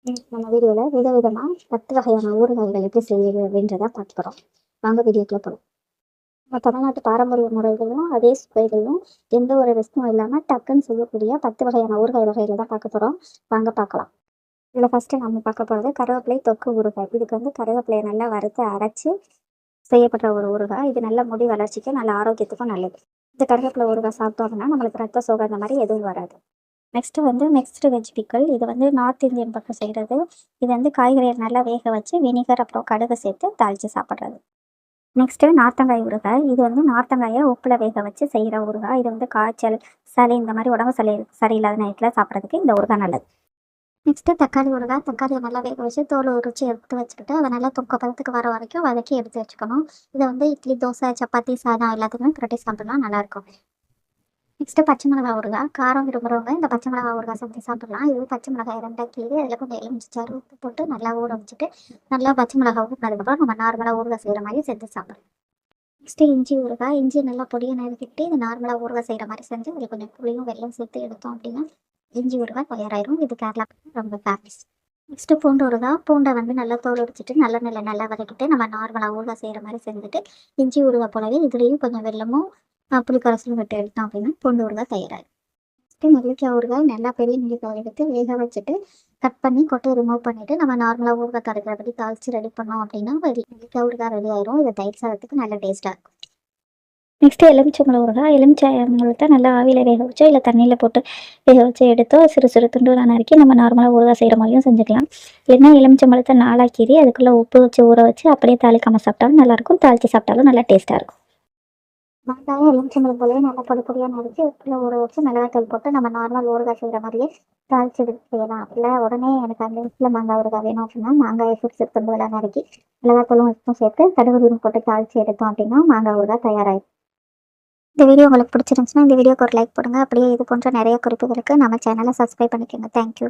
நம்ம வீடியோவில் விதவிதமாக 10 வகையான ஊறுகாய்கள் எப்படி செய்யுது அப்படின்றத பார்க்க போகிறோம். வாங்க வீடியோக்குள்ள போகிறோம். நம்ம தமிழ்நாட்டு பாரம்பரிய முறைகளும் அதே சுவைகளும் எந்த ஒரு ரிஸ்க்கும் இல்லாமல் டக்குன்னு செய்யக்கூடிய 10 வகையான ஊறுகாய் வகைகளை தான் பார்க்க போகிறோம். வாங்க பார்க்கலாம். இதில் ஃபஸ்ட்டு நம்ம பார்க்க போகிறது கருவேப்பிலை தொக்கு ஊறுகாய். இதுக்கு வந்து கருவேப்பிலையை நல்லா வறுத்து அரைச்சி செய்யப்படுற ஒரு ஊறுகாய். இது நல்ல முடி வளர்ச்சிக்கும் நல்ல ஆரோக்கியத்துக்கும் நல்லது. இந்த கருவேப்பிலை ஊறுகாய் சாப்பிட்டோம் அப்படின்னா நம்மளுக்கு ரத்த சோகை அந்த மாதிரி எதுவும் வராது. நெக்ஸ்ட்டு வந்து மிக்ஸ்டு வெஜ் பிக்கல். இது வந்து நார்த் இந்தியன் பக்கம் செய்கிறது. இது வந்து காய்கறியை நல்லா வேக வச்சு வினிகர் அப்புறம் கடுகு சேர்த்து தாளித்து சாப்பிட்றது. நெக்ஸ்ட்டு நார்த்தங்காய் ஊறுகாய். இது வந்து நார்த்தங்காயை உப்பில் வேக வச்சு செய்கிற ஊறுகாய். இது வந்து காய்ச்சல், சளி இந்த மாதிரி உடம்பு சரியில்லாத நேரத்தில் சாப்பிட்றதுக்கு இந்த ஊறுகாய் நல்லது. நெக்ஸ்ட்டு தக்காளி ஊறுகாய். தக்காளியை நல்லா வேக வச்சு தோல் உரிச்சு எடுத்து வச்சுக்கிட்டு அதை நல்லா தொக்க பதத்துக்கு வர வரைக்கும் வதக்கி எடுத்து வச்சுக்கணும். இதை வந்து இட்லி, தோசை, சப்பாத்தி, சாதம் எல்லாத்துக்குமே புரட்டி சாப்பிட்லாம், நல்லாயிருக்கும். நெக்ஸ்ட்டு பச்சை மிளகா ஊறுகாய். காரம் விரும்புகிறவங்க இந்த பச்சை மிளகா ஊறுகாய் செஞ்சு சாப்பிட்லாம். இது பச்சை மிளகாய் 2 கீழே அதில் கொஞ்சம் எலுமிச்சை உப்பு போட்டு நல்லா ஊற வச்சுட்டு நல்லா பச்சை மிளகா ஊறினதுக்கப்புறம் நம்ம நார்மலாக ஊறுகாய் செய்கிற மாதிரி செஞ்சு சாப்பிடலாம். நெக்ஸ்ட்டு இஞ்சி ஊறுகாய். இஞ்சி நல்லா பொடியை நறுக்கிட்டு இது நார்மலாக ஊறுகாய் செய்கிற மாதிரி செஞ்சு அதில் கொஞ்சம் புளியும் வெல்லம் சேர்த்து எடுத்தோம் அப்படின்னா இஞ்சி ஊறுகாய் தயாராகிடும். இது கேரளா ரொம்ப ஃபேமஸ். நெக்ஸ்ட்டு பூண்டு ஊறுகாய். பூண்டை வந்து நல்லா தோல் உரிச்சிட்டு நல்லெண்ணெயில் நல்லா வதக்கிட்டு நம்ம நார்மலாக ஊறுகாய் செய்கிற மாதிரி செஞ்சுட்டு இஞ்சி ஊறுகாய் போலவே இதுலேயும் கொஞ்சம் வெல்லமும் புளி கரைசலும் விட்டு எடுத்தோம் அப்படின்னா பூண்டு ஊறுகாய் தயாராகிடும். நெக்ஸ்ட்டு நெல்லிக்காய் ஊறுகாய். நல்லா பெரிய நெல்லிக்காய் எடுத்து வேக வச்சுட்டு கட் பண்ணி கொட்டையை ரிமூவ் பண்ணிவிட்டு நம்ம நார்மலாக ஊறுகாய் தடுக்கிறபடி தாளித்து ரெடி பண்ணோம் அப்படின்னா நெல்லிக்காய் ஊறுகாய் ரெடி ஆயிரும். இது தயிர் சாதத்துக்கு நல்ல டேஸ்ட்டாக இருக்கும். நெக்ஸ்ட்டு எலுமிச்சம்பழம் ஊறுகாய். எலுமிச்சம்பழத்தை நல்லா ஆவியில் வேக வச்சோ இல்லை தண்ணியில் போட்டு வேக வச்சு எடுத்தோ சிறு சிறு துண்டுகளாக நறுக்கி நம்ம நார்மலாக ஊறுகாய் செய்கிற மாதிரியும் செஞ்சுக்கலாம். இல்லைன்னா எலுமிச்சம்பழத்தை நாளாக கீறி அதுக்குள்ளே உப்பு வச்சு ஊற வச்சு அப்படியே தாளிக்காமல் சாப்பிட்டாலும் நல்லாயிருக்கும், தாளித்து சாப்பிட்டாலும் நல்லா டேஸ்ட்டாக இருக்கும். வெங்காயம் எலுமிச்சம்பழம் போலவே நல்லா பொடி பொடியாக நறுக்கி உப்பில் ஊற வச்சு மிளகாய்த்தூள் போட்டு நம்ம நார்மல் ஊறுகாய் செய்கிற மாதிரியே தாளிச்சு எடுத்து செய்யலாம். இல்லை உடனே எனக்கு அந்த வீட்டில் மாங்காய் ஊறுகாய் வேணும் அப்படின்னா மாங்காயை சிறு சிறு துண்டுகளாக நறுக்கி மிளகாய்த்தூளும் உப்பும் சேர்த்து கடுகு போட்டு தாளித்து எடுத்தோம் அப்படின்னா மாங்காய் ஊறுகாய் தயாராகிடும். இந்த வீடியோ உங்களுக்கு பிடிச்சிருந்துச்சுன்னா இந்த வீடியோக்கு ஒரு லைக் போடுங்க. அப்படியே இது போன்ற நிறைய குறிப்புகளுக்கு நம்ம சேனலை சப்ஸ்கிரைப் பண்ணிக்கோங்க. தேங்க்யூ.